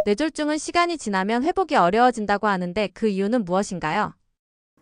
뇌졸중은 시간이 지나면 회복이 어려워진다고 하는데 그 이유는 무엇인가요?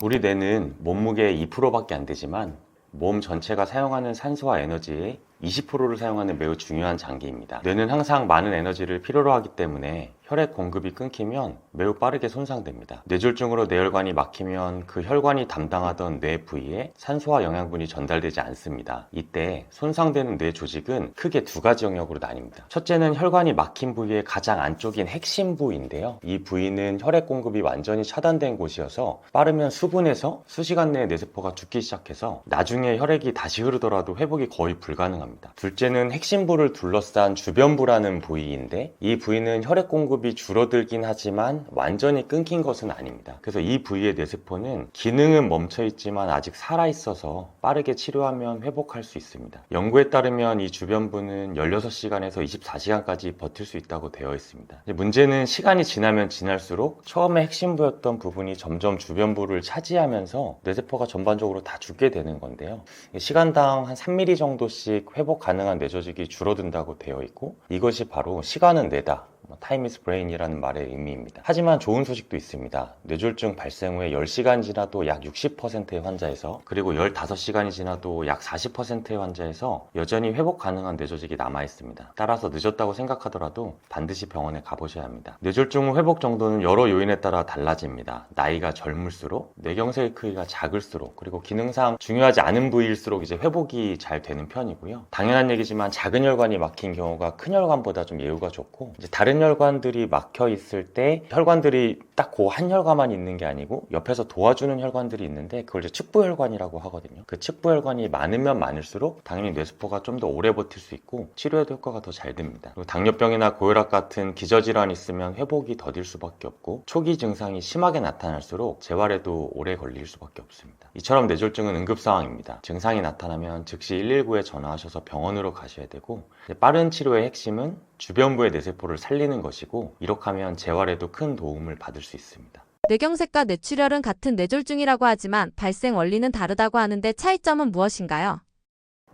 우리 뇌는 몸무게의 2%밖에 안 되지만 몸 전체가 사용하는 산소와 에너지의 20%를 사용하는 매우 중요한 장기입니다. 뇌는 항상 많은 에너지를 필요로 하기 때문에 혈액 공급이 끊기면 매우 빠르게 손상됩니다. 뇌졸중으로 뇌혈관이 막히면 그 혈관이 담당하던 뇌 부위에 산소와 영양분이 전달되지 않습니다. 이때 손상되는 뇌 조직은 크게 두 가지 영역으로 나뉩니다. 첫째는 혈관이 막힌 부위의 가장 안쪽인 핵심 부위인데요. 이 부위는 혈액 공급이 완전히 차단된 곳이어서 빠르면 수분에서 수시간 내에 뇌세포가 죽기 시작해서 나중에 혈액이 다시 흐르더라도 회복이 거의 불가능합니다. 둘째는 핵심부를 둘러싼 주변부라는 부위인데 이 부위는 혈액 공급이 줄어들긴 하지만 완전히 끊긴 것은 아닙니다. 그래서 이 부위의 뇌세포는 기능은 멈춰 있지만 아직 살아 있어서 빠르게 치료하면 회복할 수 있습니다. 연구에 따르면 이 주변부는 16시간에서 24시간까지 버틸 수 있다고 되어 있습니다. 문제는 시간이 지나면 지날수록 처음에 핵심부였던 부분이 점점 주변부를 차지하면서 뇌세포가 전반적으로 다 죽게 되는 건데요. 시간당 한 3mm 정도씩 회복 가능한 뇌조직이 줄어든다고 되어 있고 이것이 바로 시간은 뇌다, Time is brain이라는 말의 의미입니다. 하지만 좋은 소식도 있습니다. 뇌졸중 발생 후에 10시간 지나도 약 60%의 환자에서 그리고 15시간이 지나도 약 40%의 환자에서 여전히 회복 가능한 뇌조직이 남아있습니다. 따라서 늦었다고 생각하더라도 반드시 병원에 가보셔야 합니다. 뇌졸중 후 회복 정도는 여러 요인에 따라 달라집니다. 나이가 젊을수록, 뇌경색의 크기가 작을수록, 그리고 기능상 중요하지 않은 부위일수록 이제 회복이 잘 되는 편이고요. 당연한 얘기지만 작은 혈관이 막힌 경우가 큰 혈관보다 좀 예후가 좋고 이제 다른 혈관들이 막혀 있을 때 혈관들이 딱 그 한 혈관만 있는 게 아니고 옆에서 도와주는 혈관들이 있는데 그걸 이제 측부혈관이라고 하거든요. 그 측부혈관이 많으면 많을수록 당연히 뇌세포가 좀 더 오래 버틸 수 있고 치료에도 효과가 더 잘 됩니다. 그리고 당뇨병이나 고혈압 같은 기저질환이 있으면 회복이 더딜 수밖에 없고 초기 증상이 심하게 나타날수록 재활에도 오래 걸릴 수밖에 없습니다. 이처럼 뇌졸중은 응급상황입니다. 증상이 나타나면 즉시 119에 전화하셔서 병원으로 가셔야 되고 빠른 치료의 핵심은 주변부의 뇌세포를 살리는 것이고 이렇게 하면 재활에도 큰 도움을 받을 수 있습니다. 뇌경색과 뇌출혈은 같은 뇌졸중이라고 하지만 발생 원리는 다르다고 하는데 차이점은 무엇인가요?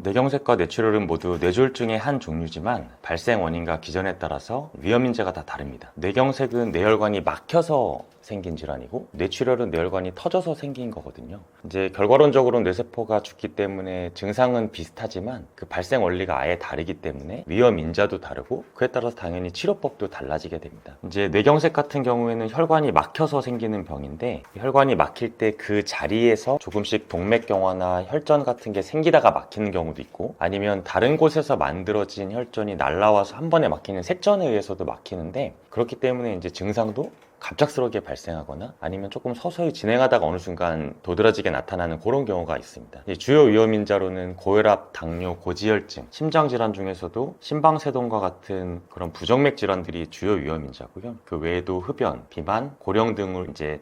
뇌경색과 뇌출혈은 모두 뇌졸중의 한 종류지만 발생 원인과 기전에 따라서 위험 인자가 다 다릅니다. 뇌경색은 뇌혈관이 막혀서 생긴 질환이고 뇌출혈은 뇌혈관이 터져서 생긴 거거든요. 이제 결과론적으로 뇌세포가 죽기 때문에 증상은 비슷하지만 그 발생 원리가 아예 다르기 때문에 위험 인자도 다르고 그에 따라서 당연히 치료법도 달라지게 됩니다. 이제 뇌경색 같은 경우에는 혈관이 막혀서 생기는 병인데 혈관이 막힐 때 그 자리에서 조금씩 동맥경화나 혈전 같은 게 생기다가 막히는 경우도 있고 아니면 다른 곳에서 만들어진 혈전이 날라와서 한 번에 막히는 색전에 의해서도 막히는데 그렇기 때문에 이제 증상도 갑작스럽게 발생하거나 아니면 조금 서서히 진행하다가 어느 순간 도드라지게 나타나는 그런 경우가 있습니다. 주요 위험인자로는 고혈압, 당뇨, 고지혈증, 심장질환 중에서도 심방세동과 같은 그런 부정맥 질환들이 주요 위험인자고요. 그 외에도 흡연, 비만, 고령 등을 이제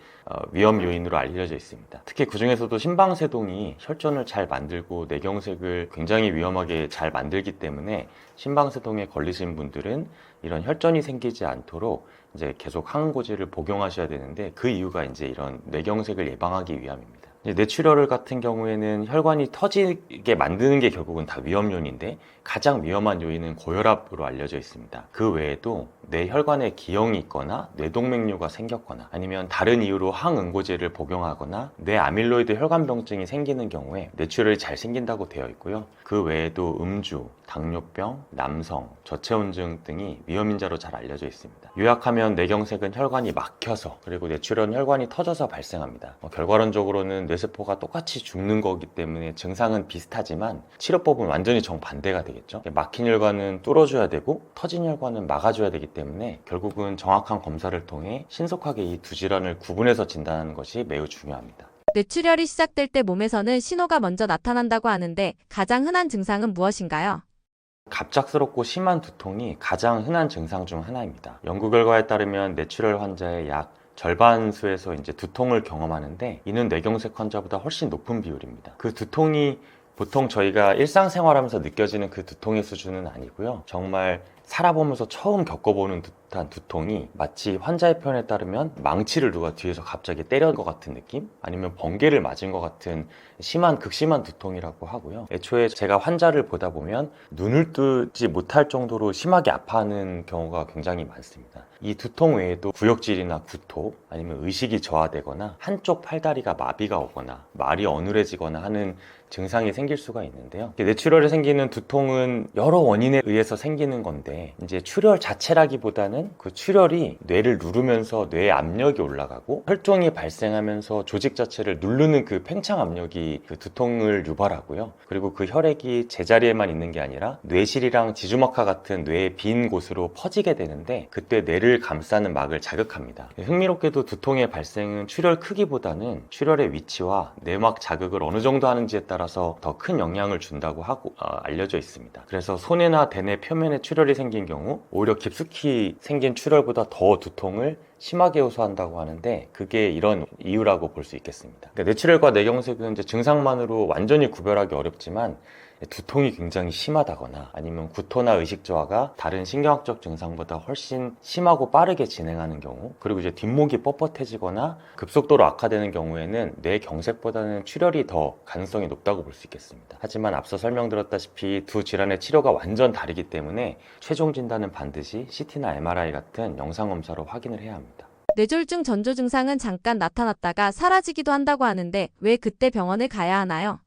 위험 요인으로 알려져 있습니다. 특히 그 중에서도 심방세동이 혈전을 잘 만들고 뇌경색을 굉장히 위험하게 잘 만들기 때문에 심방세동에 걸리신 분들은 이런 혈전이 생기지 않도록 이제 계속 항고지를 복용하셔야 되는데 그 이유가 이제 이런 뇌경색을 예방하기 위함입니다. 뇌출혈 같은 경우에는 혈관이 터지게 만드는 게 결국은 다 위험 요인인데 가장 위험한 요인은 고혈압으로 알려져 있습니다. 그 외에도 뇌 혈관에 기형이 있거나 뇌동맥류가 생겼거나 아니면 다른 이유로 항응고제를 복용하거나 뇌 아밀로이드 혈관병증이 생기는 경우에 뇌출혈이 잘 생긴다고 되어 있고요. 그 외에도 음주, 당뇨병, 남성, 저체온증 등이 위험인자로 잘 알려져 있습니다. 요약하면 뇌경색은 혈관이 막혀서 그리고 뇌출혈은 혈관이 터져서 발생합니다. 결과론적으로는 뇌세포가 똑같이 죽는 거기 때문에 증상은 비슷하지만 치료법은 완전히 정반대가 되겠죠. 막힌 혈관은 뚫어줘야 되고 터진 혈관은 막아줘야 되기 때문에 결국은 정확한 검사를 통해 신속하게 이 두 질환을 구분해서 진단하는 것이 매우 중요합니다. 뇌출혈이 시작될 때 몸에서는 신호가 먼저 나타난다고 하는데 가장 흔한 증상은 무엇인가요? 갑작스럽고 심한 두통이 가장 흔한 증상 중 하나입니다. 연구 결과에 따르면 뇌출혈 환자의 약 절반수에서 이제 두통을 경험하는데 이는 뇌경색 환자보다 훨씬 높은 비율입니다. 그 두통이 보통 저희가 일상생활하면서 느껴지는 그 두통의 수준은 아니고요. 정말 살아보면서 처음 겪어보는 듯한 두통이 마치 환자의 표현에 따르면 망치를 누가 뒤에서 갑자기 때린 것 같은 느낌? 아니면 번개를 맞은 것 같은 극심한 두통이라고 하고요. 애초에 제가 환자를 보다 보면 눈을 뜨지 못할 정도로 심하게 아파하는 경우가 굉장히 많습니다. 이 두통 외에도 구역질이나 구토, 아니면 의식이 저하되거나 한쪽 팔다리가 마비가 오거나 말이 어눌해지거나 하는 증상이 생길 수가 있는데요. 뇌출혈에 생기는 두통은 여러 원인에 의해서 생기는 건데, 이제 출혈 자체라기보다는 그 출혈이 뇌를 누르면서 뇌에 압력이 올라가고 혈종이 발생하면서 조직 자체를 누르는 그 팽창 압력이 그 두통을 유발하고요. 그리고 그 혈액이 제자리에만 있는 게 아니라 뇌실이랑 지주막하 같은 뇌의 빈 곳으로 퍼지게 되는데, 그때 뇌를 감싸는 막을 자극합니다. 흥미롭게도 두통의 발생은 출혈 크기보다는 출혈의 위치와 내막 자극을 어느 정도 하는지에 따라서 더 큰 영향을 준다고 알려져 있습니다. 그래서 손해나 대뇌 표면에 출혈이 생긴 경우 오히려 깊숙이 생긴 출혈보다 더 두통을 심하게 호소한다고 하는데, 그게 이런 이유라고 볼 수 있겠습니다. 그러니까 뇌출혈과 뇌경색은 이제 증상만으로 완전히 구별하기 어렵지만, 두통이 굉장히 심하다거나 아니면 구토나 의식 저하가 다른 신경학적 증상보다 훨씬 심하고 빠르게 진행하는 경우, 그리고 이제 뒷목이 뻣뻣해지거나 급속도로 악화되는 경우에는 뇌경색보다는 출혈이 더 가능성이 높다고 볼 수 있겠습니다. 하지만 앞서 설명드렸다시피 두 질환의 치료가 완전 다르기 때문에 최종 진단은 반드시 CT나 MRI 같은 영상검사로 확인을 해야 합니다. 뇌졸중 전조 증상은 잠깐 나타났다가 사라지기도 한다고 하는데 왜 그때 병원을 가야 하나요?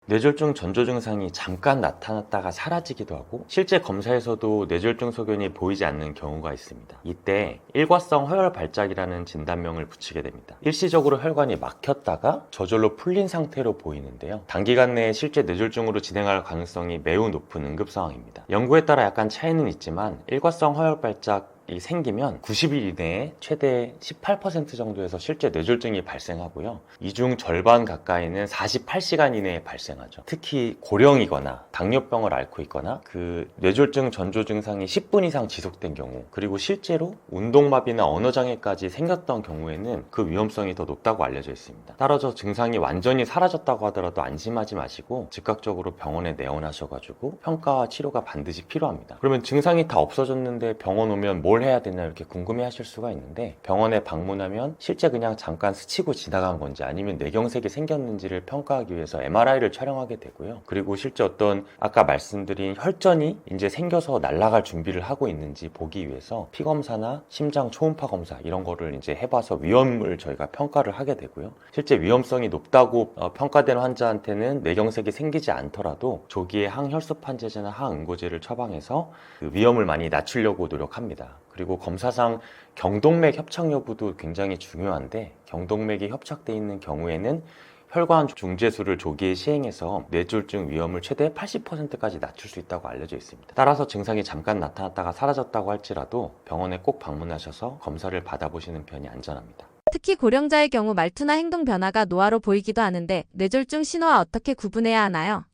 뇌졸중 전조 증상이 잠깐 나타났다가 사라지기도 하고, 실제 검사에서도 뇌졸중 소견이 보이지 않는 경우가 있습니다. 이때 일과성 허혈 발작이라는 진단명을 붙이게 됩니다. 일시적으로 혈관이 막혔다가 저절로 풀린 상태로 보이는데요. 단기간 내에 실제 뇌졸중으로 진행할 가능성이 매우 높은 응급 상황입니다. 연구에 따라 약간 차이는 있지만 일과성 허혈 발작 이 생기면 90일 이내에 최대 18% 정도에서 실제 뇌졸중이 발생하고요. 이 중 절반 가까이는 48시간 이내에 발생하죠. 특히 고령이거나 당뇨병을 앓고 있거나 그 뇌졸중 전조 증상이 10분 이상 지속된 경우, 그리고 실제로 운동마비나 언어장애까지 생겼던 경우에는 그 위험성이 더 높다고 알려져 있습니다. 따라서 증상이 완전히 사라졌다고 하더라도 안심하지 마시고 즉각적으로 병원에 내원하셔가지고 평가와 치료가 반드시 필요합니다. 그러면 증상이 다 없어졌는데 병원 오면 뭘 해야 되나 이렇게 궁금해 하실 수가 있는데, 병원에 방문하면 실제 그냥 잠깐 스치고 지나간 건지 아니면 뇌경색이 생겼는지를 평가하기 위해서 MRI를 촬영하게 되고요. 그리고 실제 어떤 아까 말씀드린 혈전이 이제 생겨서 날아갈 준비를 하고 있는지 보기 위해서 피검사나 심장 초음파 검사 이런 거를 이제 해봐서 위험을 저희가 평가를 하게 되고요. 실제 위험성이 높다고 평가된 환자한테는 뇌경색이 생기지 않더라도 조기에 항혈소판제제나 항응고제를 처방해서 그 위험을 많이 낮추려고 노력합니다. 그리고 검사상 경동맥 협착 여부도 굉장히 중요한데, 경동맥이 협착돼 있는 경우에는 혈관 중재술을 조기에 시행해서 뇌졸중 위험을 최대 80%까지 낮출 수 있다고 알려져 있습니다. 따라서 증상이 잠깐 나타났다가 사라졌다고 할지라도 병원에 꼭 방문하셔서 검사를 받아보시는 편이 안전합니다. 특히 고령자의 경우 말투나 행동 변화가 노화로 보이기도 하는데 뇌졸중 신호와 어떻게 구분해야 하나요?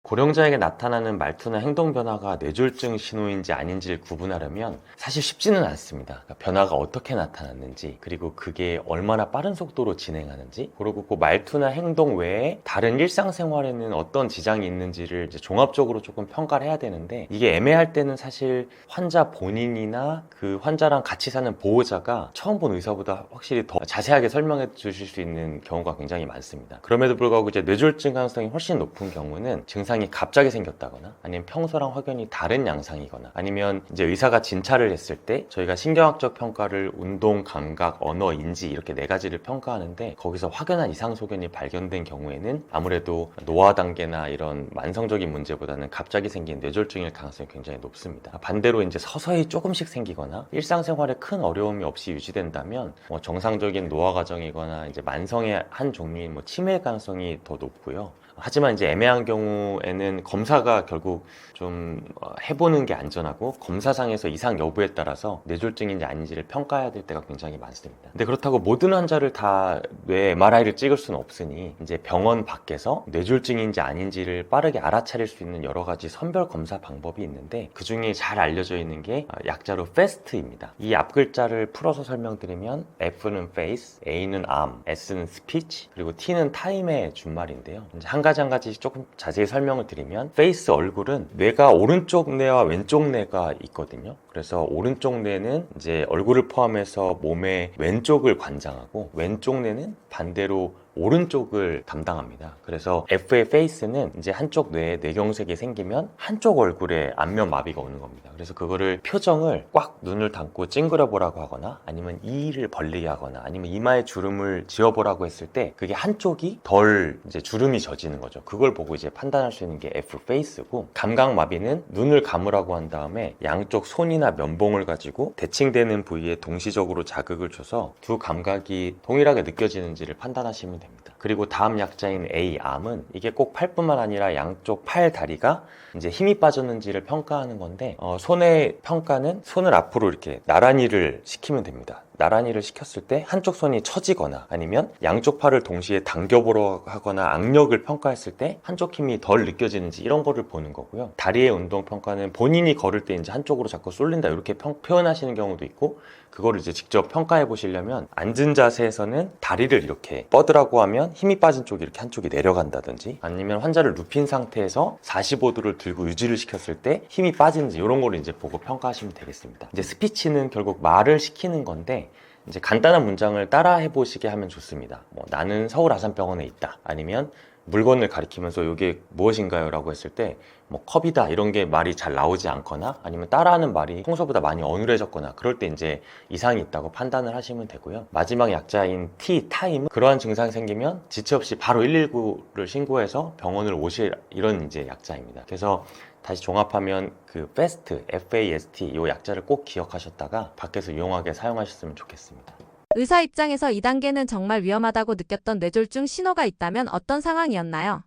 고령자에게 나타나는 말투나 행동 변화가 뇌졸중 신호인지 아닌지를 구분하려면 사실 쉽지는 않습니다. 그러니까 변화가 어떻게 나타났는지, 그리고 그게 얼마나 빠른 속도로 진행하는지, 그리고 그 말투나 행동 외에 다른 일상생활에는 어떤 지장이 있는지를 이제 종합적으로 조금 평가를 해야 되는데, 이게 애매할 때는 사실 환자 본인이나 그 환자랑 같이 사는 보호자가 처음 본 의사보다 확실히 더 자세하게 설명해 주실 수 있는 경우가 굉장히 많습니다. 그럼에도 불구하고 이제 뇌졸중 가능성이 훨씬 높은 경우는 증상이 갑자기 생겼다거나 아니면 평소랑 확연히 다른 양상이거나, 아니면 이제 의사가 진찰을 했을 때 저희가 신경학적 평가를 운동, 감각, 언어, 인지 이렇게 4가지를 평가하는데, 거기서 확연한 이상 소견이 발견된 경우에는 아무래도 노화 단계나 이런 만성적인 문제보다는 갑자기 생긴 뇌졸중일 가능성이 굉장히 높습니다. 반대로 이제 서서히 조금씩 생기거나 일상생활에 큰 어려움이 없이 유지된다면 정상적인 노화 과정이거나 이제 만성의 한 종류인 치매일 가능성이 더 높고요. 하지만 이제 애매한 경우에는 검사가 결국 좀 해보는 게 안전하고, 검사상에서 이상 여부에 따라서 뇌졸중인지 아닌지를 평가해야 될 때가 굉장히 많습니다. 근데 그렇다고 모든 환자를 다 뇌 MRI를 찍을 수는 없으니 이제 병원 밖에서 뇌졸중인지 아닌지를 빠르게 알아차릴 수 있는 여러 가지 선별 검사 방법이 있는데, 그 중에 잘 알려져 있는 게 약자로 FAST입니다. 이 앞글자를 풀어서 설명드리면 F는 face, A는 arm, S는 speech, 그리고 T는 time의 준말인데요. 이제 한 가지 한 가지 조금 자세히 설명을 드리면 페이스 얼굴은 뇌가 오른쪽 뇌와 왼쪽 뇌가 있거든요. 그래서 오른쪽 뇌는 이제 얼굴을 포함해서 몸의 왼쪽을 관장하고 왼쪽 뇌는 반대로 오른쪽을 담당합니다. 그래서 F의 페이스는 이제 한쪽 뇌에 뇌경색이 생기면 한쪽 얼굴에 안면 마비가 오는 겁니다. 그래서 그거를 표정을 꽉 눈을 감고 찡그려 보라고 하거나 아니면 이를 벌리게 하거나 아니면 이마에 주름을 지어보라고 했을 때 그게 한쪽이 덜 이제 주름이 져지는 거죠. 그걸 보고 이제 판단할 수 있는 게 F 페이스고, 감각 마비는 눈을 감으라고 한 다음에 양쪽 손이나 면봉을 가지고 대칭되는 부위에 동시적으로 자극을 줘서 두 감각이 동일하게 느껴지는지를 판단하시면 됩니다. 그리고 다음 약자인 A, 암은 이게 꼭 팔뿐만 아니라 양쪽 팔, 다리가 이제 힘이 빠졌는지를 평가하는 건데, 손의 평가는 손을 앞으로 이렇게 나란히를 시키면 됩니다. 나란히를 시켰을 때 한쪽 손이 처지거나 아니면 양쪽 팔을 동시에 당겨보려 하거나 악력을 평가했을 때 한쪽 힘이 덜 느껴지는지 이런 거를 보는 거고요. 다리의 운동 평가는 본인이 걸을 때 이제 한쪽으로 자꾸 쏠린다 이렇게 표현하시는 경우도 있고, 그거를 이제 직접 평가해 보시려면 앉은 자세에서는 다리를 이렇게 뻗으라고 하면 힘이 빠진 쪽이 이렇게 한쪽이 내려간다든지, 아니면 환자를 눕힌 상태에서 45도를 들고 유지를 시켰을 때 힘이 빠지는지 이런 거를 이제 보고 평가하시면 되겠습니다. 이제 스피치는 결국 말을 시키는 건데, 이제 간단한 문장을 따라 해보시게 하면 좋습니다. 뭐, 나는 서울 아산병원에 있다. 아니면 물건을 가리키면서 이게 무엇인가요? 라고 했을 때 뭐 컵이다 이런 게 말이 잘 나오지 않거나 아니면 따라하는 말이 평소보다 많이 어눌해졌거나 그럴 때 이제 이상이 있다고 판단을 하시면 되고요. 마지막 약자인 T, 타임은 그러한 증상이 생기면 지체 없이 바로 119를 신고해서 병원을 오실 이런 이제 약자입니다. 그래서 다시 종합하면 그 FAST, FAST 이 약자를 꼭 기억하셨다가 밖에서 유용하게 사용하셨으면 좋겠습니다. 의사 입장에서 2단계는 정말 위험하다고 느꼈던 뇌졸중 신호가 있다면 어떤 상황이었나요?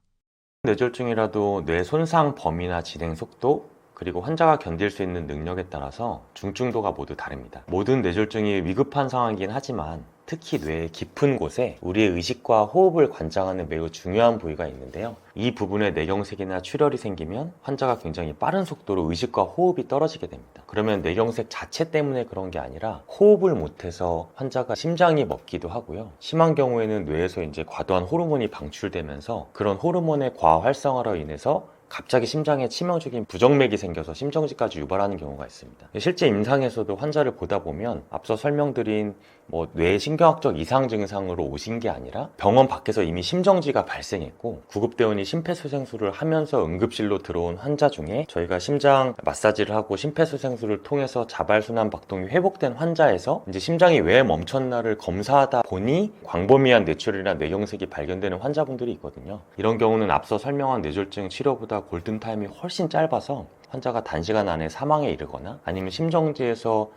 뇌졸중이라도 뇌 손상 범위나 진행 속도, 그리고 환자가 견딜 수 있는 능력에 따라서 중증도가 모두 다릅니다. 모든 뇌졸중이 위급한 상황이긴 하지만 특히 뇌의 깊은 곳에 우리의 의식과 호흡을 관장하는 매우 중요한 부위가 있는데요. 이 부분에 뇌경색이나 출혈이 생기면 환자가 굉장히 빠른 속도로 의식과 호흡이 떨어지게 됩니다. 그러면 뇌경색 자체 때문에 그런 게 아니라 호흡을 못해서 환자가 심장이 멎기도 하고요. 심한 경우에는 뇌에서 이제 과도한 호르몬이 방출되면서 그런 호르몬의 과활성화로 인해서 갑자기 심장에 치명적인 부정맥이 생겨서 심정지까지 유발하는 경우가 있습니다. 실제 임상에서도 환자를 보다 보면 앞서 설명드린 뭐 뇌신경학적 이상 증상으로 오신 게 아니라 병원 밖에서 이미 심정지가 발생했고 구급대원이 심폐소생술을 하면서 응급실로 들어온 환자 중에 저희가 심장 마사지를 하고 심폐소생술을 통해서 자발순환 박동이 회복된 환자에서 이제 심장이 왜 멈췄나를 검사하다 보니 광범위한 뇌출혈이나 뇌경색이 발견되는 환자분들이 있거든요. 이런 경우는 앞서 설명한 뇌졸중 치료보다 골든타임이 훨씬 짧아서 환자가 단시간 안에 사망에 이르거나 아니면 심정지에서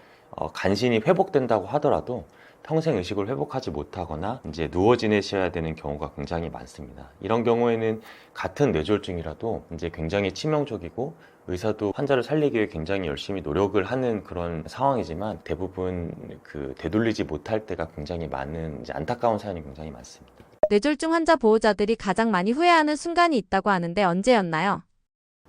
간신히 회복된다고 하더라도 평생 의식을 회복하지 못하거나 이제 누워 지내셔야 되는 경우가 굉장히 많습니다. 이런 경우에는 같은 뇌졸중이라도 이제 굉장히 치명적이고 의사도 환자를 살리기 위해 굉장히 열심히 노력을 하는 그런 상황이지만 대부분 되돌리지 못할 때가 굉장히 많은 이제 안타까운 사연이 굉장히 많습니다. 뇌졸중 환자 보호자들이 가장 많이 후회하는 순간이 있다고 하는데 언제였나요?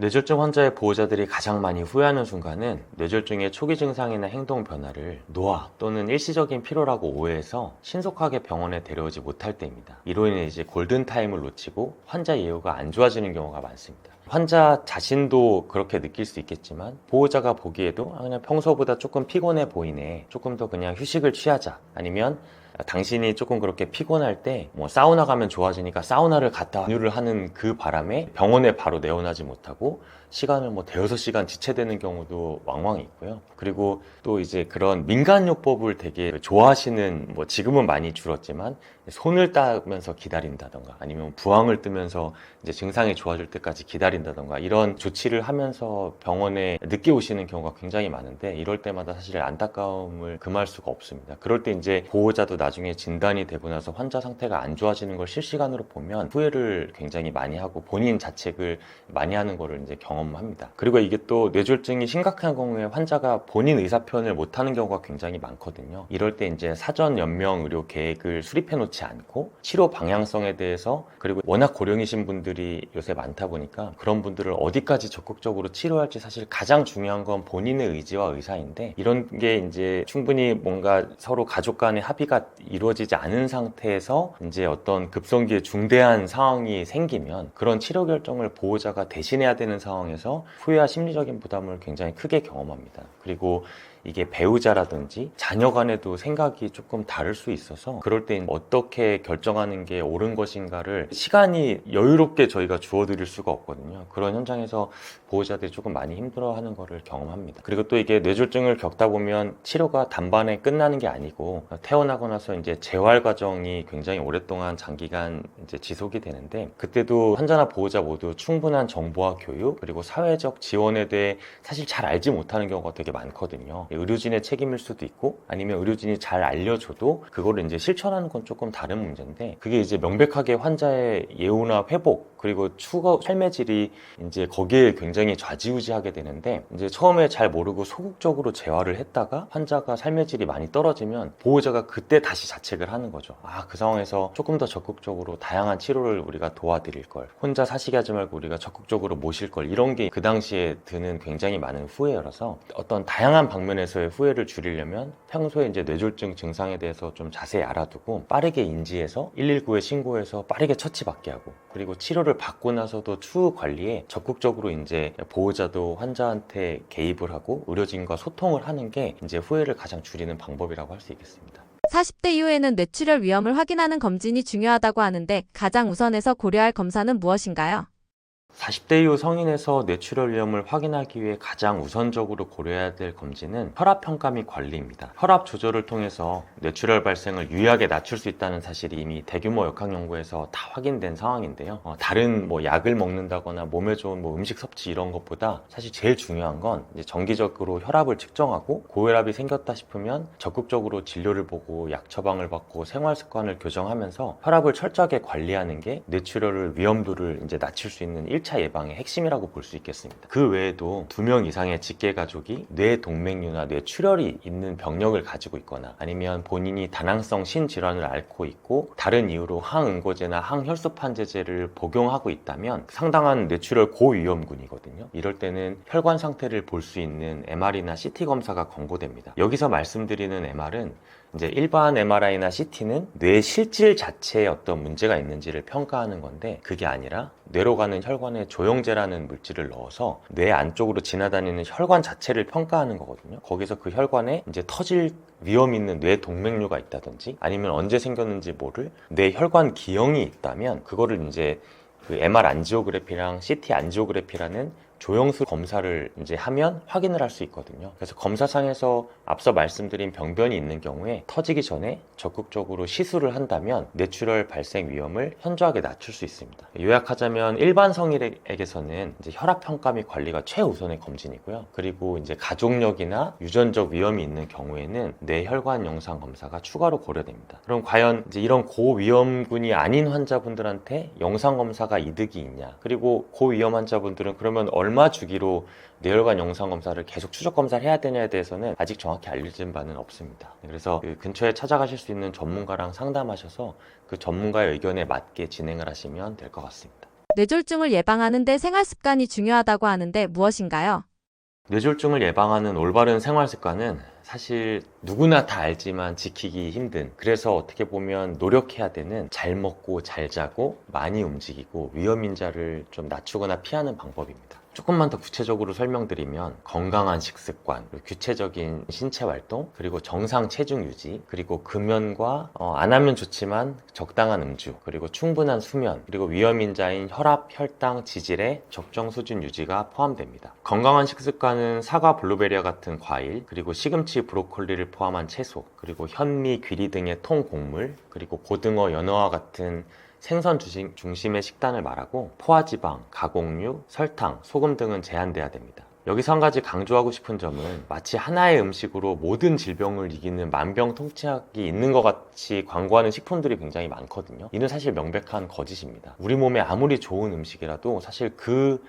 뇌졸중 환자의 보호자들이 가장 많이 후회하는 순간은 뇌졸중의 초기 증상이나 행동 변화를 노화 또는 일시적인 피로라고 오해해서 신속하게 병원에 데려오지 못할 때입니다. 이로 인해 이제 골든타임을 놓치고 환자 예후가 안 좋아지는 경우가 많습니다. 환자 자신도 그렇게 느낄 수 있겠지만 보호자가 보기에도 그냥 평소보다 조금 피곤해 보이네, 조금 더 그냥 휴식을 취하자, 아니면 당신이 조금 그렇게 피곤할 때 뭐 사우나 가면 좋아지니까 사우나를 갔다 와를 하는 그 바람에 병원에 바로 내원하지 못하고 시간을 뭐 대여섯 시간 지체되는 경우도 왕왕 있고요. 그리고 또 이제 그런 민간요법을 되게 좋아하시는, 뭐 지금은 많이 줄었지만 손을 따면서 기다린다던가 아니면 부항을 뜨면서 이제 증상이 좋아질 때까지 기다린다던가 이런 조치를 하면서 병원에 늦게 오시는 경우가 굉장히 많은데, 이럴 때마다 사실 안타까움을 금할 수가 없습니다. 그럴 때 이제 보호자도 나중에 진단이 되고 나서 환자 상태가 안 좋아지는 걸 실시간으로 보면 후회를 굉장히 많이 하고 본인 자책을 많이 하는 거를 이제 경험합니다. 경험합니다. 그리고 이게 또 뇌졸중이 심각한 경우에 환자가 본인 의사 표현을 못하는 경우가 굉장히 많거든요. 이럴 때 이제 사전 연명 의료 계획을 수립해 놓지 않고 치료 방향성에 대해서, 그리고 워낙 고령이신 분들이 요새 많다 보니까 그런 분들을 어디까지 적극적으로 치료할지 사실 가장 중요한 건 본인의 의지와 의사인데, 이런 게 이제 충분히 뭔가 서로 가족 간의 합의가 이루어지지 않은 상태에서 이제 어떤 급성기에 중대한 상황이 생기면 그런 치료 결정을 보호자가 대신해야 되는 상황에서 후회와 심리적인 부담을 굉장히 크게 경험합니다. 그리고 이게 배우자라든지 자녀 간에도 생각이 조금 다를 수 있어서, 그럴 때 어떻게 결정하는 게 옳은 것인가를 시간이 여유롭게 저희가 주어드릴 수가 없거든요. 그런 현장에서 보호자들이 조금 많이 힘들어하는 거를 경험합니다. 그리고 또 이게 뇌졸중을 겪다 보면 치료가 단번에 끝나는 게 아니고 태어나고 나서 이제 재활 과정이 굉장히 오랫동안 장기간 이제 지속이 되는데, 그때도 환자나 보호자 모두 충분한 정보와 교육, 그리고 사회적 지원에 대해 사실 잘 알지 못하는 경우가 되게 많거든요. 의료진의 책임일 수도 있고, 아니면 의료진이 잘 알려줘도 그거를 이제 실천하는 건 조금 다른 문제인데, 그게 이제 명백하게 환자의 예후나 회복, 그리고 추가 삶의 질이 이제 거기에 굉장히 좌지우지하게 되는데, 이제 처음에 잘 모르고 소극적으로 재활을 했다가 환자가 삶의 질이 많이 떨어지면 보호자가 그때 다시 자책을 하는 거죠. 그 상황에서 조금 더 적극적으로 다양한 치료를 우리가 도와드릴 걸, 혼자 사시게 하지 말고 우리가 적극적으로 모실 걸, 이런 게 그 당시에 드는 굉장히 많은 후회라서, 어떤 다양한 방면에서의 후회를 줄이려면 평소에 이제 뇌졸중 증상에 대해서 좀 자세히 알아두고 빠르게 인지해서 119에 신고해서 빠르게 처치받게 하고, 그리고 치료를 받고 나서도 추후 관리에 적극적으로 이제 보호자도 환자한테 개입을 하고 의료진과 소통을 하는 게 이제 후회를 가장 줄이는 방법이라고 할 수 있겠습니다. 40대 이후에는 뇌출혈 위험을 확인하는 검진이 중요하다고 하는데 가장 우선해서 고려할 검사는 무엇인가요? 40대 이후 성인에서 뇌출혈 위험을 확인하기 위해 가장 우선적으로 고려해야 될 검진은 혈압평가 및 관리입니다. 혈압 조절을 통해서 뇌출혈 발생을 유의하게 낮출 수 있다는 사실이 이미 대규모 역학 연구에서 다 확인된 상황인데요. 다른 약을 먹는다거나 몸에 좋은 음식 섭취 이런 것보다 사실 제일 중요한 건 이제 정기적으로 혈압을 측정하고, 고혈압이 생겼다 싶으면 적극적으로 진료를 보고 약 처방을 받고 생활 습관을 교정하면서 혈압을 철저하게 관리하는 게 뇌출혈 위험도를 이제 낮출 수 있는 1차 예방의 핵심이라고 볼 수 있겠습니다. 그 외에도 2명 이상의 직계 가족이 뇌동맥류나 뇌출혈이 있는 병력을 가지고 있거나, 아니면 본인이 다낭성 신질환을 앓고 있고 다른 이유로 항응고제나 항혈소판제제를 복용하고 있다면 상당한 뇌출혈 고위험군이거든요. 이럴 때는 혈관 상태를 볼 수 있는 MR이나 CT 검사가 권고됩니다. 여기서 말씀드리는 MR은 이제 일반 MRI나 CT는 뇌 실질 자체에 어떤 문제가 있는지를 평가하는 건데, 그게 아니라 뇌로 가는 혈관에 조영제라는 물질을 넣어서 뇌 안쪽으로 지나다니는 혈관 자체를 평가하는 거거든요. 거기서 그 혈관에 이제 터질 위험 있는 뇌 동맥류가 있다든지, 아니면 언제 생겼는지 모를 뇌 혈관 기형이 있다면 그거를 이제 그 MR 안지오그래피랑 CT 안지오그래피라는 조영술 검사를 이제 하면 확인을 할 수 있거든요. 그래서 검사상에서 앞서 말씀드린 병변이 있는 경우에 터지기 전에 적극적으로 시술을 한다면 뇌출혈 발생 위험을 현저하게 낮출 수 있습니다. 요약하자면 일반 성인에게서는 이제 혈압 평가 및 관리가 최우선의 검진이고요. 그리고 이제 가족력이나 유전적 위험이 있는 경우에는 뇌혈관 영상 검사가 추가로 고려됩니다. 그럼 과연 이제 이런 고위험군이 아닌 환자분들한테 영상 검사가 이득이 있냐? 그리고 고위험 환자분들은 그러면 얼마 주기로 뇌혈관 영상 검사를 계속 추적 검사를 해야 되냐에 대해서는 아직 정확히 알려진 바는 없습니다. 그래서 그 근처에 찾아가실 수 있는 전문가랑 상담하셔서 그 전문가의 의견에 맞게 진행을 하시면 될 것 같습니다. 뇌졸중을 예방하는 데 생활 습관이 중요하다고 하는데 무엇인가요? 뇌졸중을 예방하는 올바른 생활 습관은 사실 누구나 다 알지만 지키기 힘든, 그래서 어떻게 보면 노력해야 되는 잘 먹고 잘 자고 많이 움직이고 위험인자를 좀 낮추거나 피하는 방법입니다. 조금만 더 구체적으로 설명드리면 건강한 식습관, 규체적인 신체 활동, 그리고 정상 체중 유지, 그리고 금연과 안 하면 좋지만 적당한 음주, 그리고 충분한 수면, 그리고 위험인자인 혈압, 혈당, 지질의 적정 수준 유지가 포함됩니다. 건강한 식습관은 사과, 블루베리와 같은 과일, 그리고 시금치, 브로콜리를 포함한 채소, 그리고 현미, 귀리 등의 통곡물, 그리고 고등어, 연어와 같은 생선 중심의 식단을 말하고 포화지방, 가공육, 설탕, 소금 등은 제한돼야 됩니다. 여기서 한 가지 강조하고 싶은 점은 마치 하나의 음식으로 모든 질병을 이기는 만병통치약이 있는 것 같이 광고하는 식품들이 굉장히 많거든요. 이는 사실 명백한 거짓입니다. 우리 몸에 아무리 좋은 음식이라도 사실 그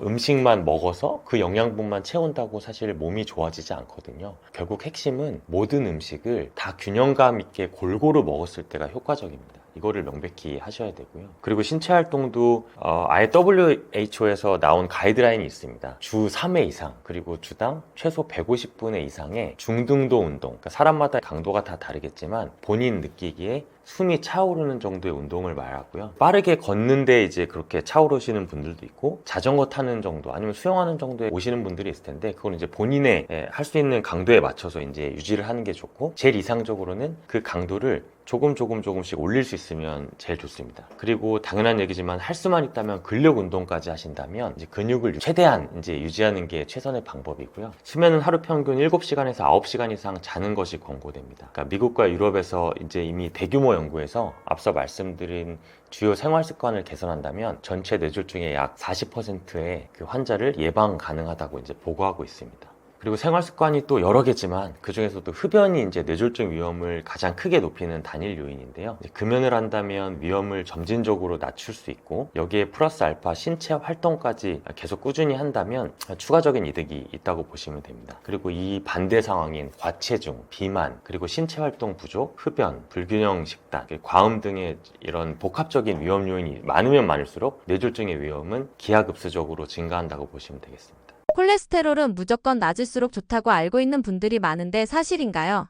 음식만 먹어서 그 영양분만 채운다고 사실 몸이 좋아지지 않거든요. 결국 핵심은 모든 음식을 다 균형감 있게 골고루 먹었을 때가 효과적입니다. 이거를 명백히 하셔야 되고요. 그리고 신체 활동도 아예 WHO에서 나온 가이드라인이 있습니다. 주 3회 이상, 그리고 주당 최소 150분의 이상의 중등도 운동. 그러니까 사람마다 강도가 다 다르겠지만 본인 느끼기에 숨이 차오르는 정도의 운동을 말하고요. 빠르게 걷는데 이제 그렇게 차오르시는 분들도 있고, 자전거 타는 정도 아니면 수영하는 정도에 오시는 분들이 있을 텐데, 그건 이제 본인의 할 수 있는 강도에 맞춰서 이제 유지를 하는 게 좋고, 제일 이상적으로는 그 강도를 조금씩 올릴 수 있으면 제일 좋습니다. 그리고 당연한 얘기지만 할 수만 있다면 근력 운동까지 하신다면 이제 근육을 최대한 이제 유지하는 게 최선의 방법이고요. 수면은 하루 평균 7시간에서 9시간 이상 자는 것이 권고됩니다. 그러니까 미국과 유럽에서 이제 이미 대규모 연구에서 앞서 말씀드린 주요 생활 습관을 개선한다면 전체 뇌졸중의 약 40%의 그 환자를 예방 가능하다고 이제 보고하고 있습니다. 그리고 생활 습관이 또 여러 개지만 그 중에서도 흡연이 이제 뇌졸중 위험을 가장 크게 높이는 단일 요인인데요. 금연을 한다면 위험을 점진적으로 낮출 수 있고, 여기에 플러스 알파 신체 활동까지 계속 꾸준히 한다면 추가적인 이득이 있다고 보시면 됩니다. 그리고 이 반대 상황인 과체중, 비만, 그리고 신체 활동 부족, 흡연, 불균형 식단, 과음 등의 이런 복합적인 위험 요인이 많으면 많을수록 뇌졸중의 위험은 기하급수적으로 증가한다고 보시면 되겠습니다. 콜레스테롤은 무조건 낮을수록 좋다고 알고 있는 분들이 많은데 사실인가요?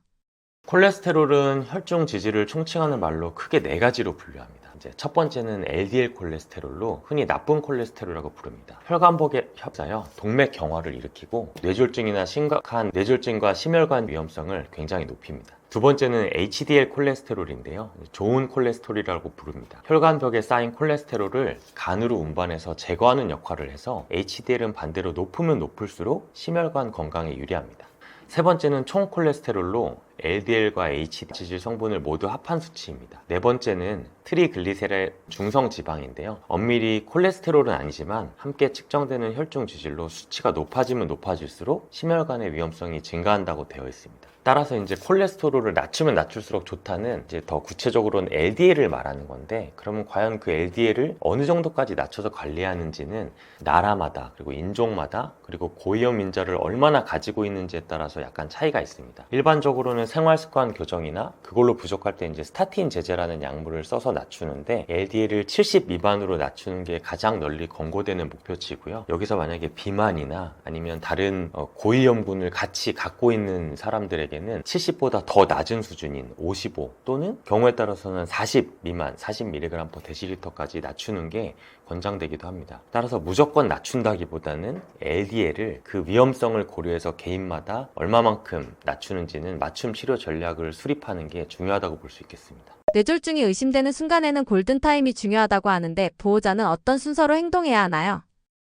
콜레스테롤은 혈중 지지를 총칭하는 말로 크게 네 가지로 분류합니다. 이제 첫 번째는 LDL 콜레스테롤로 흔히 나쁜 콜레스테롤이라고 부릅니다. 혈관벽의 협사여 동맥 경화를 일으키고 뇌졸중이나 심각한 뇌졸중과 심혈관 위험성을 굉장히 높입니다. 두 번째는 HDL 콜레스테롤인데요. 좋은 콜레스테롤이라고 부릅니다. 혈관벽에 쌓인 콜레스테롤을 간으로 운반해서 제거하는 역할을 해서 HDL은 반대로 높으면 높을수록 심혈관 건강에 유리합니다. 세 번째는 총 콜레스테롤로 LDL과 HDL 성분을 모두 합한 수치입니다. 네 번째는 트리글리세라이드 중성 지방인데요. 엄밀히 콜레스테롤은 아니지만 함께 측정되는 혈중 지질로 수치가 높아지면 높아질수록 심혈관의 위험성이 증가한다고 되어 있습니다. 따라서 이제 콜레스테롤을 낮추면 낮출수록 좋다는 이제 더 구체적으로는 LDL을 말하는 건데, 그러면 과연 그 LDL을 어느 정도까지 낮춰서 관리하는지는 나라마다, 그리고 인종마다, 그리고 고위험 인자를 얼마나 가지고 있는지에 따라서 약간 차이가 있습니다. 일반적으로는 생활습관 교정이나 그걸로 부족할 때 이제 스타틴 제제라는 약물을 써서 낮추는데, LDL을 70 미만으로 낮추는 게 가장 널리 권고되는 목표치고요. 여기서 만약에 비만이나 아니면 다른 고위험군을 같이 갖고 있는 사람들에게 는 70보다 더 낮은 수준인 55 또는 경우에 따라서는 40 미만 40mg/dl까지 낮추는 게 권장되기도 합니다. 따라서 무조건 낮춘다기보다는 LDL을 그 위험성을 고려해서 개인마다 얼마만큼 낮추는지는 맞춤 치료 전략을 수립하는 게 중요하다고 볼 수 있겠습니다. 뇌졸중이 의심되는 순간에는 골든타임이 중요하다고 하는데 보호자는 어떤 순서로 행동해야 하나요?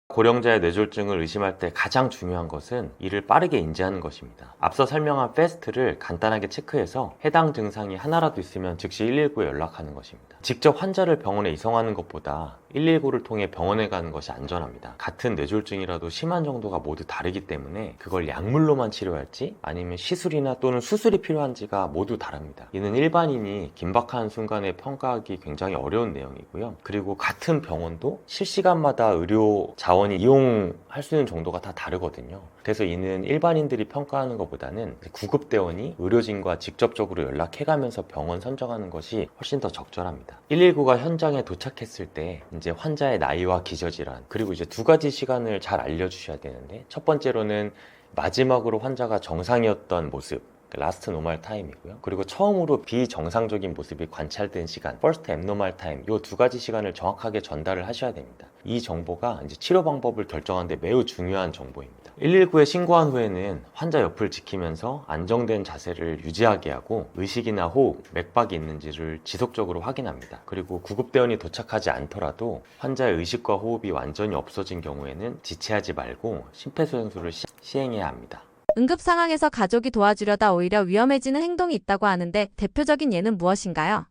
고령자의 뇌졸중을 의심할 때 가장 중요한 것은 이를 빠르게 인지하는 것입니다. 앞서 설명한 패스트를 간단하게 체크해서 해당 증상이 하나라도 있으면 즉시 119에 연락하는 것입니다. 직접 환자를 병원에 이송하는 것보다 119를 통해 병원에 가는 것이 안전합니다. 같은 뇌졸중이라도 심한 정도가 모두 다르기 때문에 그걸 약물로만 치료할지 아니면 시술이나 또는 수술이 필요한지가 모두 다릅니다. 이는 일반인이 긴박한 순간에 평가하기 굉장히 어려운 내용이고요. 그리고 같은 병원도 실시간마다 의료 자원이 이용할 수 있는 정도가 다 다르거든요. 그래서 이는 일반인들이 평가하는 것보다는 구급대원이 의료진과 직접적으로 연락해가면서 병원 선정하는 것이 훨씬 더 적절합니다. 119가 현장에 도착했을 때 이제 환자의 나이와 기저질환, 그리고 이제 두 가지 시간을 잘 알려주셔야 되는데, 첫 번째로는 마지막으로 환자가 정상이었던 모습, 라스트 노멀 타임이고요. 그리고 처음으로 비정상적인 모습이 관찰된 시간, 퍼스트 앱노멀 타임, 이 두 가지 시간을 정확하게 전달을 하셔야 됩니다. 이 정보가 이제 치료 방법을 결정하는 데 매우 중요한 정보입니다. 119에 신고한 후에는 환자 옆을 지키면서 안정된 자세를 유지하게 하고 의식이나 호흡, 맥박이 있는지를 지속적으로 확인합니다. 그리고 구급대원이 도착하지 않더라도 환자의 의식과 호흡이 완전히 없어진 경우에는 지체하지 말고 심폐소생술을 시행해야 합니다. 응급 상황에서 가족이 도와주려다 오히려 위험해지는 행동이 있다고 하는데 대표적인 예는 무엇인가요?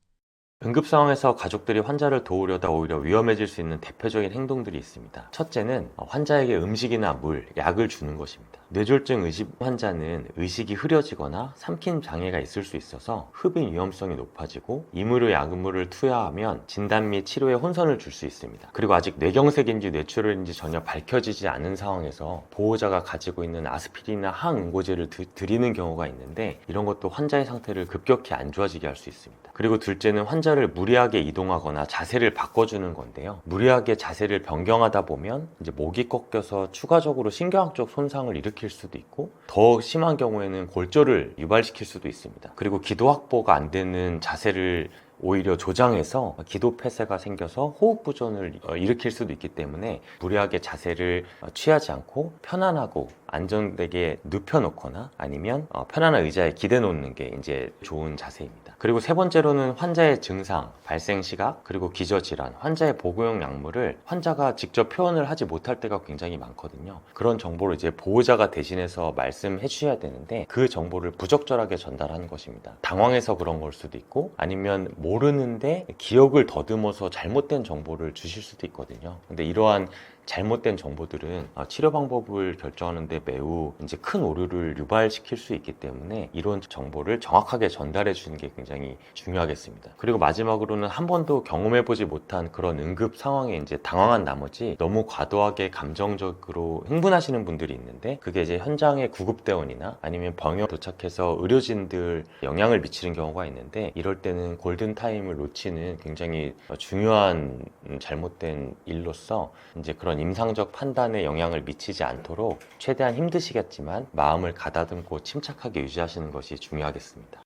응급 상황에서 가족들이 환자를 도우려다 오히려 위험해질 수 있는 대표적인 행동들이 있습니다. 첫째는 환자에게 음식이나 물, 약을 주는 것입니다. 뇌졸중 의식 환자는 의식이 흐려지거나 삼킴 장애가 있을 수 있어서 흡입 위험성이 높아지고 이물의 약물을 투여하면 진단 및 치료에 혼선을 줄 수 있습니다. 그리고 아직 뇌경색인지 뇌출혈인지 전혀 밝혀지지 않은 상황에서 보호자가 가지고 있는 아스피린이나 항응고제를 드리는 경우가 있는데 이런 것도 환자의 상태를 급격히 안 좋아지게 할 수 있습니다. 그리고 둘째는 환자를 무리하게 이동하거나 자세를 바꿔주는 건데요. 무리하게 자세를 변경하다 보면 이제 목이 꺾여서 추가적으로 신경학적 손상을 일으킬 수도 있고 더 심한 경우에는 골절을 유발시킬 수도 있습니다. 그리고 기도 확보가 안 되는 자세를 오히려 조장해서 기도 폐쇄가 생겨서 호흡 부전을 일으킬 수도 있기 때문에 무리하게 자세를 취하지 않고 편안하고 안정되게 눕혀놓거나 아니면 편안한 의자에 기대 놓는 게 이제 좋은 자세입니다. 그리고 세 번째로는 환자의 증상, 발생 시각, 그리고 기저질환, 환자의 보고용 약물을 환자가 직접 표현을 하지 못할 때가 굉장히 많거든요. 그런 정보를 이제 보호자가 대신해서 말씀해 주셔야 되는데 그 정보를 부적절하게 전달하는 것입니다. 당황해서 그런 걸 수도 있고 아니면 모르는데 기억을 더듬어서 잘못된 정보를 주실 수도 있거든요. 근데 이러한 잘못된 정보들은 치료 방법을 결정하는데 매우 이제 큰 오류를 유발시킬 수 있기 때문에 이런 정보를 정확하게 전달해 주는 게 굉장히 중요하겠습니다. 그리고 마지막으로는 한 번도 경험해보지 못한 그런 응급 상황에 이제 당황한 나머지 너무 과도하게 감정적으로 흥분하시는 분들이 있는데 그게 이제 현장의 구급대원이나 아니면 병원 도착해서 의료진들 영향을 미치는 경우가 있는데 이럴 때는 골든타임을 놓치는 굉장히 중요한 잘못된 일로서 이제 그런 임상적 판단에 영향을 미치지 않도록 최대한 힘드시겠지만 마음을 가다듬고 침착하게 유지하시는 것이 중요하겠습니다.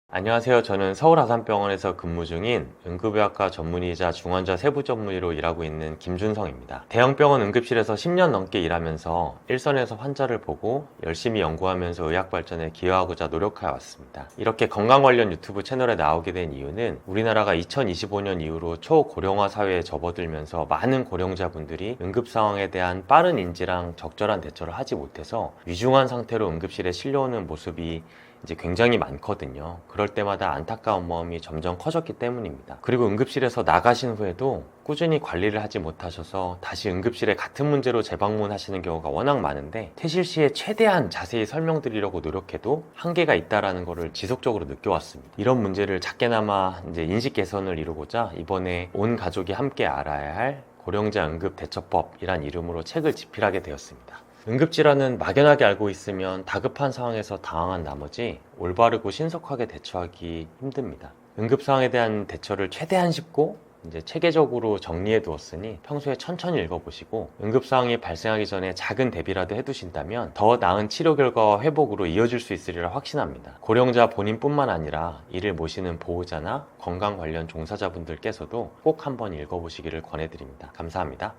안녕하세요. 저는 서울아산병원에서 근무 중인 응급의학과 전문의이자 중환자 세부 전문의로 일하고 있는 김준성입니다. 대형병원 응급실에서 10년 넘게 일하면서 일선에서 환자를 보고 열심히 연구하면서 의학 발전에 기여하고자 노력해 왔습니다. 이렇게 건강 관련 유튜브 채널에 나오게 된 이유는 우리나라가 2025년 이후로 초고령화 사회에 접어들면서 많은 고령자분들이 응급 상황에 대한 빠른 인지랑 적절한 대처를 하지 못해서 위중한 상태로 응급실에 실려오는 모습이 이제 굉장히 많거든요. 그럴 때마다 안타까운 마음이 점점 커졌기 때문입니다. 그리고 응급실에서 나가신 후에도 꾸준히 관리를 하지 못하셔서 다시 응급실에 같은 문제로 재방문하시는 경우가 워낙 많은데 퇴실 시에 최대한 자세히 설명드리려고 노력해도 한계가 있다라는 것을 지속적으로 느껴왔습니다. 이런 문제를 작게나마 이제 인식 개선을 이루고자 이번에 온 가족이 함께 알아야 할 고령자 응급 대처법이란 이름으로 책을 집필하게 되었습니다. 응급질환은 막연하게 알고 있으면 다급한 상황에서 당황한 나머지 올바르고 신속하게 대처하기 힘듭니다. 응급 상황에 대한 대처를 최대한 쉽고 이제 체계적으로 정리해 두었으니 평소에 천천히 읽어보시고 응급 상황이 발생하기 전에 작은 대비라도 해두신다면 더 나은 치료 결과와 회복으로 이어질 수 있으리라 확신합니다. 고령자 본인뿐만 아니라 이를 모시는 보호자나 건강 관련 종사자분들께서도 꼭 한번 읽어보시기를 권해드립니다. 감사합니다.